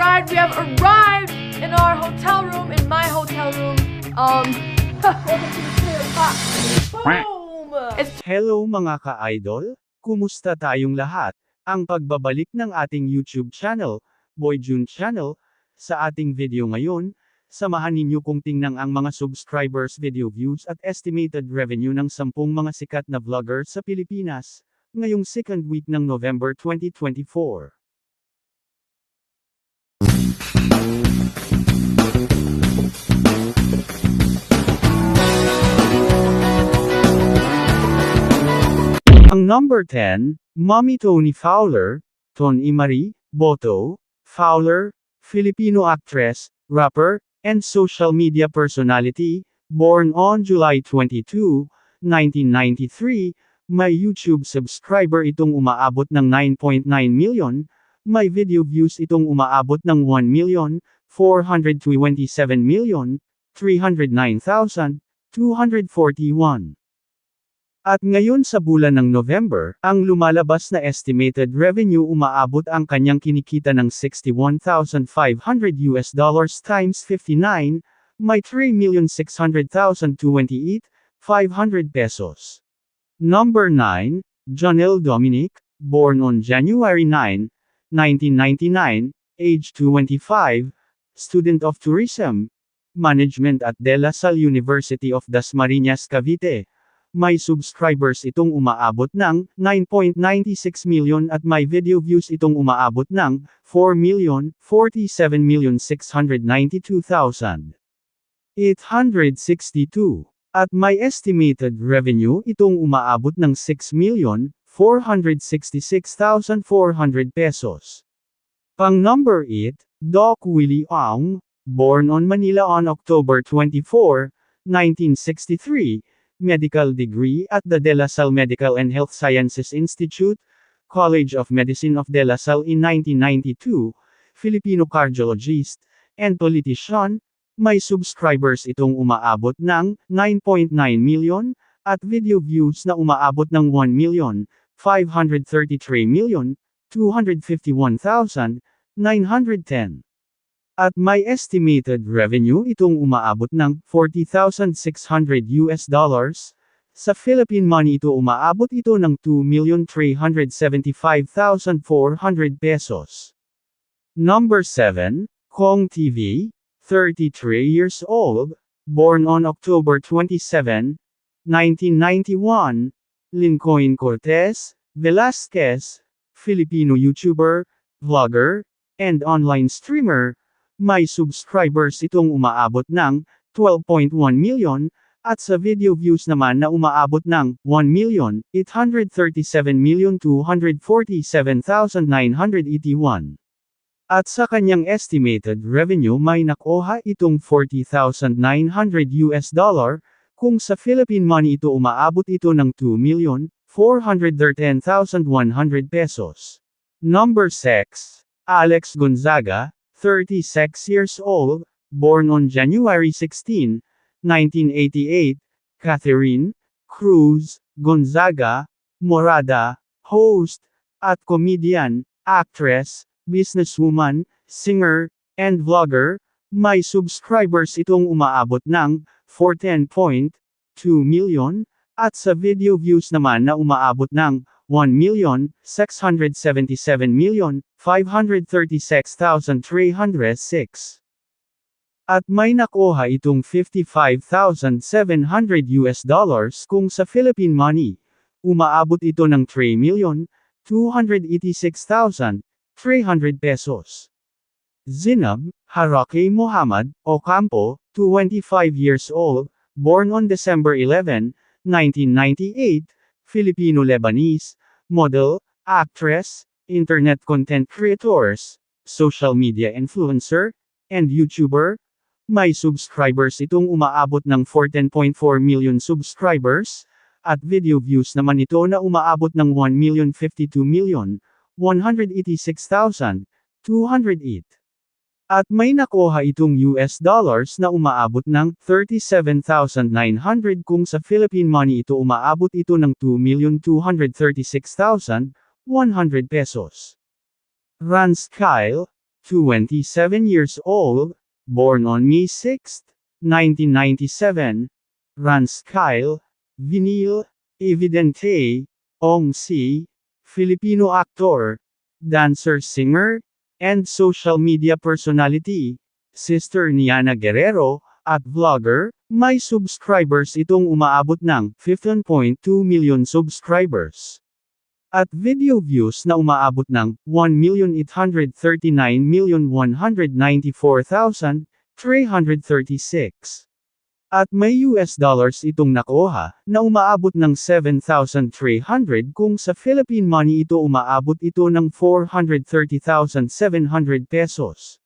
arrived. We have arrived in our hotel room, in my hotel room. Welcome to the Clear Box. Boom! It's Hello mga ka-idol, kumusta tayong lahat? Ang pagbabalik ng ating YouTube channel, Boy June Channel, sa ating video ngayon, samahan ninyo kong tingnan ang mga subscribers, video views at estimated revenue ng 10 mga sikat na vlogger sa Pilipinas, ngayong second week ng November 2024. Ang number 10, Mommy Toni Fowler, Toni Marie Boto Fowler, Filipino actress, rapper, and social media personality, born on July 22, 1993, may YouTube subscriber itong umaabot ng 9.9 million, may video views itong umaabot ng 1,427,309,241. At ngayon sa bulan ng November, ang lumalabas na estimated revenue umaabot ang kanyang kinikita ng $61,500 times 59, may 3,600,028,500 pesos. Number 9, Jonelle Dominic, born on January 9, 1999, age 25, student of tourism management at De La Salle University of Dasmariñas, Cavite. May subscribers itong umaabot ng 9.96 million at may video views itong umaabot ng 4,047,692,862. At may estimated revenue itong umaabot ng 6,466,400 pesos. Pang number 8, Doc Willie Ong, born on Manila on October 24, 1963, medical degree at the De La Salle Medical and Health Sciences Institute, College of Medicine of De La Salle in 1992, Filipino cardiologist, and politician, may subscribers itong umaabot ng 9.9 million, at video views na umaabot ng 1,533,251,910. At may estimated revenue itong umaabot ng $40,600. Sa Philippine money ito umaabot ito ng 2,375,400 pesos. Number 7, Kong TV, 33 years old, born on October 27, 1991, Lincoln Cortez Velasquez, Filipino YouTuber, vlogger, and online streamer. May subscribers itong umaabot ng 12.1 million, at sa video views naman na umaabot ng 1,837,247,981. At sa kanyang estimated revenue may nakuha itong $40,900, kung sa Philippine money ito umaabot ito ng 2,413,100 pesos. Number 6, Alex Gonzaga, 36 years old, born on January 16, 1988, Catherine Cruz Gonzaga, Morada, host, at comedian, actress, businesswoman, singer, and vlogger. May subscribers itong umaabot ng 14.2 million, at sa video views naman na umaabot ng 1,677,536,306. At may nakuha itong $55,700 kung sa Philippine money, umaabot ito ng 3,286,300 pesos. Zinab Harake Muhammad Ocampo, 25 years old, born on December 11, 1998, Filipino-Lebanese, model, actress, internet content creators, social media influencer, and YouTuber. May subscribers itong umaabot ng 14.4 million subscribers, at video views naman ito na umaabot ng 1,052,186,208. At may nakuha itong US dollars na umaabot ng 37,900 kung sa Philippine money ito umaabot ito ng 2,236,100 pesos. Rance Kyle, 27 years old, born on May 6, 1997, Rance Kyle, Vinyl, Evidente, Ong Si, Filipino actor, dancer singer, and social media personality, sister ni Yana Guerrero, at vlogger. May subscribers itong umaabot ng 15.2 million subscribers. At video views na umaabot ng 1,839,194,336. At may US dollars itong nakuha, na umaabot ng 7,300 kung sa Philippine money ito umaabot ito ng 430,700 pesos.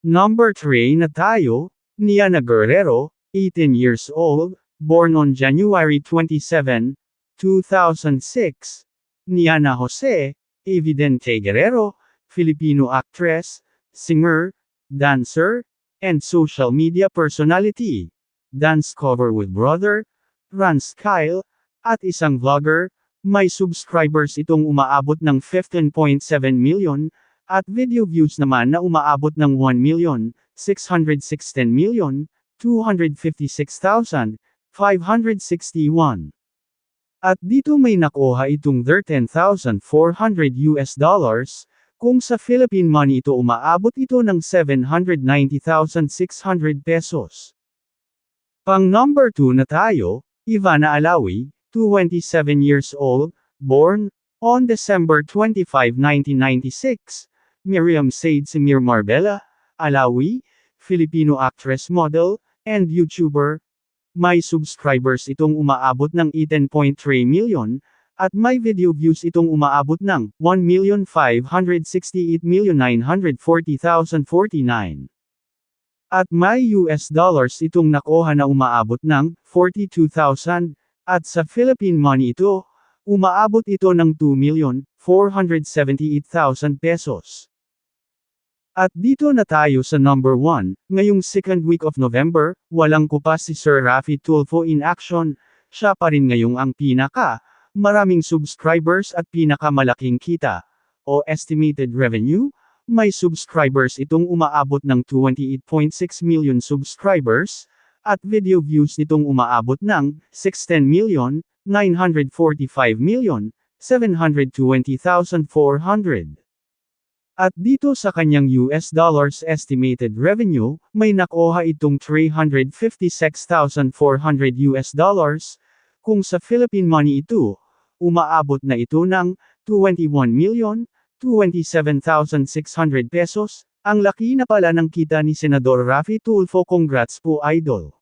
Number 3 na tayo, Yana Guerrero, 18 years old, born on January 27, 2006. Yana Jose, Evidente Guerrero, Filipino actress, singer, dancer, and social media personality. Dance cover with brother, Rance Kyle, at isang vlogger. May subscribers itong umaabot ng 15.7 million, at video views naman na umaabot ng 1,616,256,561. At dito may nakuha itong 13,400 US dollars, kung sa Philippine money ito umaabot ito ng 790,600 pesos. Pang number 2 na tayo, Ivana Alawi, 27 years old, born on December 25, 1996, Miriam Said Samir Marbella, Alawi, Filipino actress, model, and YouTuber. May subscribers itong umaabot ng 18.3 million, at may video views itong umaabot ng 1,568,940,049. At may US dollars itong nakuha na umaabot ng 42,000, at sa Philippine money ito, umaabot ito ng 2,478,000 pesos. At dito na tayo sa number 1, ngayong second week of November, walang kupas si Sir Raffy Tulfo in action, siya pa rin ngayong ang maraming subscribers at pinakamalaking kita, o estimated revenue. May subscribers itong umaabot ng 28.6 million subscribers, at video views nitong umaabot ng 610,945,720,400. At dito sa kanyang US dollars estimated revenue, may nakuha itong 356,400 US dollars, kung sa Philippine money ito, umaabot na ito ng 21,027,600 pesos. Ang laki na pala ng kita ni Senador Raffy Tulfo. Congrats po, idol.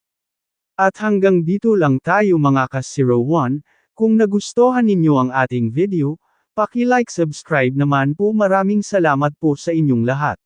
At hanggang dito lang tayo mga ka-01. Kung nagustuhan ninyo ang ating video, paki-like, subscribe naman po. Maraming salamat po sa inyong lahat.